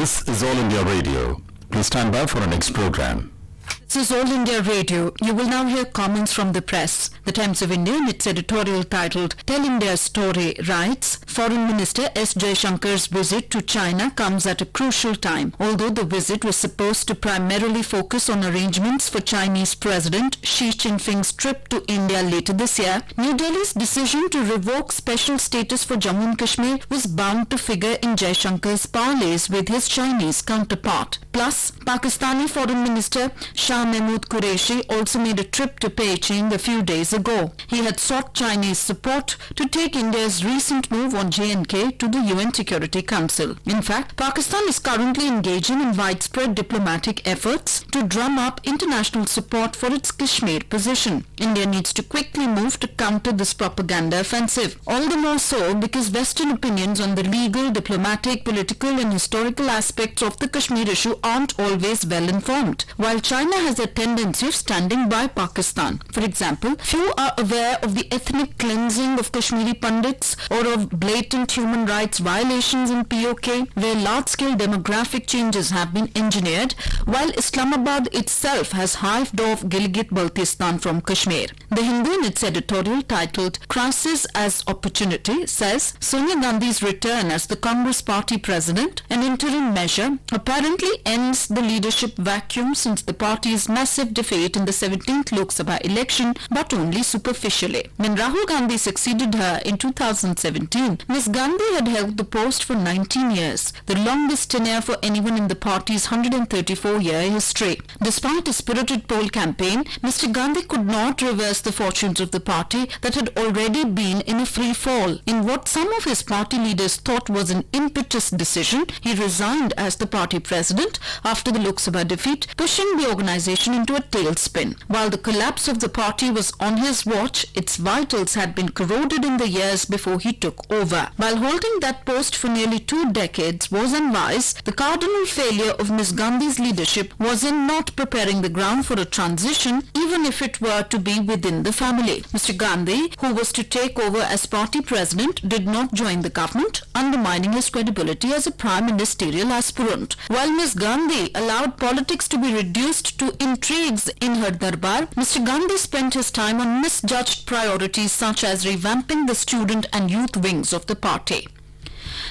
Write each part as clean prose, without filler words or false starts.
This is All India Radio. Please stand by for our next program. This is All India Radio. You will now hear comments from the press. The Times of India, in its editorial titled Tell India's Story, writes, Foreign Minister S. Jaishankar's visit to China comes at a crucial time. Although the visit was supposed to primarily focus on arrangements for Chinese President Xi Jinping's trip to India later this year, New Delhi's decision to revoke special status for Jammu and Kashmir was bound to figure in Jaishankar's parleys with his Chinese counterpart. Plus, Pakistani Foreign Minister Shah Mahmood Qureshi also made a trip to Beijing a few days ago. He had sought Chinese support to take India's recent move on J&K to the UN Security Council. In fact, Pakistan is currently engaging in widespread diplomatic efforts to drum up international support for its Kashmir position. India needs to quickly move to counter this propaganda offensive. All the more so because Western opinions on the legal, diplomatic, political and historical aspects of the Kashmir issue aren't always well informed, while China has a tendency of standing by Pakistan. For example, few are aware of the ethnic cleansing of Kashmiri Pandits or of blatant human rights violations in POK, where large-scale demographic changes have been engineered, while Islamabad itself has hived off Gilgit-Baltistan from Kashmir. The Hindu, in its editorial titled Crisis as Opportunity, says Sonia Gandhi's return as the Congress Party president, an interim measure, apparently ends the leadership vacuum since the party's massive defeat in the 17th Lok Sabha election, but only superficially. When Rahul Gandhi succeeded her in 2017, Ms. Gandhi had held the post for 19 years, the longest tenure for anyone in the party's 134-year history. Despite a spirited poll campaign, Mr. Gandhi could not reverse the fortunes of the party that had already been in a free fall. In what some of his party leaders thought was an impetuous decision, he resigned as the party president after the Lok Sabha defeat, pushing the organization into a tailspin. While the collapse of the party was on his watch, its vitals had been corroded in the years before he took over. While holding that post for nearly 2 decades was unwise, the cardinal failure of Ms. Gandhi's leadership was in not preparing the ground for a transition, even if it were to be within the family. Mr. Gandhi, who was to take over as party president, did not join the government, undermining his credibility as a prime ministerial aspirant. While Ms. Gandhi allowed politics to be reduced to intrigues in her darbar, Mr. Gandhi spent his time on misjudged priorities such as revamping the student and youth wings of the party.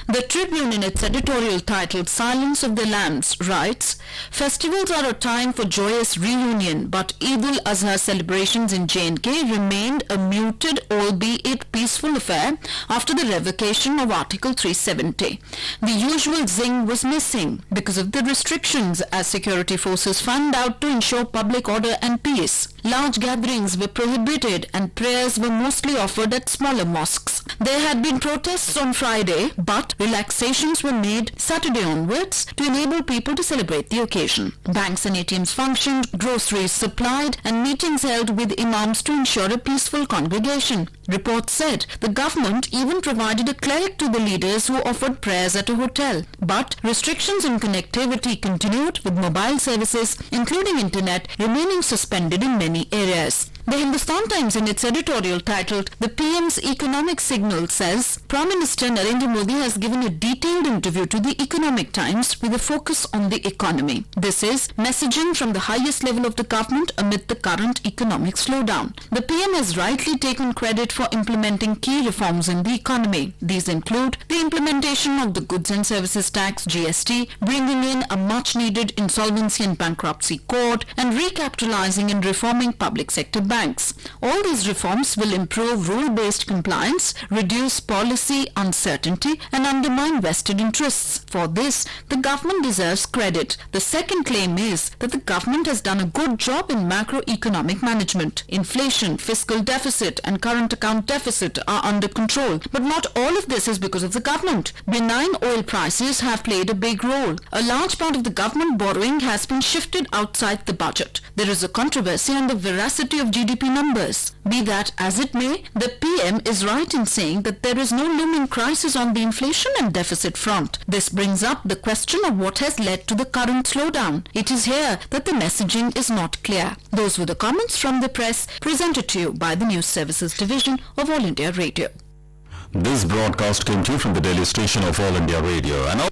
The Tribune, in its editorial titled Silence of the Lambs, writes, Festivals are a time for joyous reunion, but Eid al-Azha celebrations in J&K remained a muted, albeit peaceful affair after the revocation of Article 370. The usual zing was missing because of the restrictions as security forces fanned out to ensure public order and peace. Large gatherings were prohibited and prayers were mostly offered at smaller mosques. There had been protests on Friday, but relaxations were made Saturday onwards to enable people to celebrate the occasion. Banks and ATMs functioned, groceries supplied, and meetings held with imams to ensure a peaceful congregation. Reports said the government even provided a cleric to the leaders who offered prayers at a hotel. But restrictions on connectivity continued, with mobile services, including internet, remaining suspended in many areas. The Hindustan Times, in its editorial titled The PM's Economic Signal, says Prime Minister Narendra Modi has given a detailed interview to the Economic Times with a focus on the economy. This is messaging from the highest level of the government amid the current economic slowdown. The PM has rightly taken credit for implementing key reforms in the economy. These include the implementation of the Goods and Services Tax (GST), bringing in a much-needed insolvency and bankruptcy court, and recapitalizing and reforming public sector banks. All these reforms will improve rule-based compliance, reduce policy uncertainty, and undermine vested interests. For this, the government deserves credit. The second claim is that the government has done a good job in macroeconomic management. Inflation, fiscal deficit, and current account deficit are under control. But not all of this is because of the government. Benign oil prices have played a big role. A large part of the government borrowing has been shifted outside the budget. There is a controversy on the veracity of GDP numbers. Be that as it may, the PM is right in saying that there is no looming crisis on the inflation and deficit front. This brings up the question of what has led to the current slowdown. It is here that the messaging is not clear. Those were the comments from the press presented to you by the News Services Division of All India Radio. This broadcast came to you from the Delhi station of All India Radio. And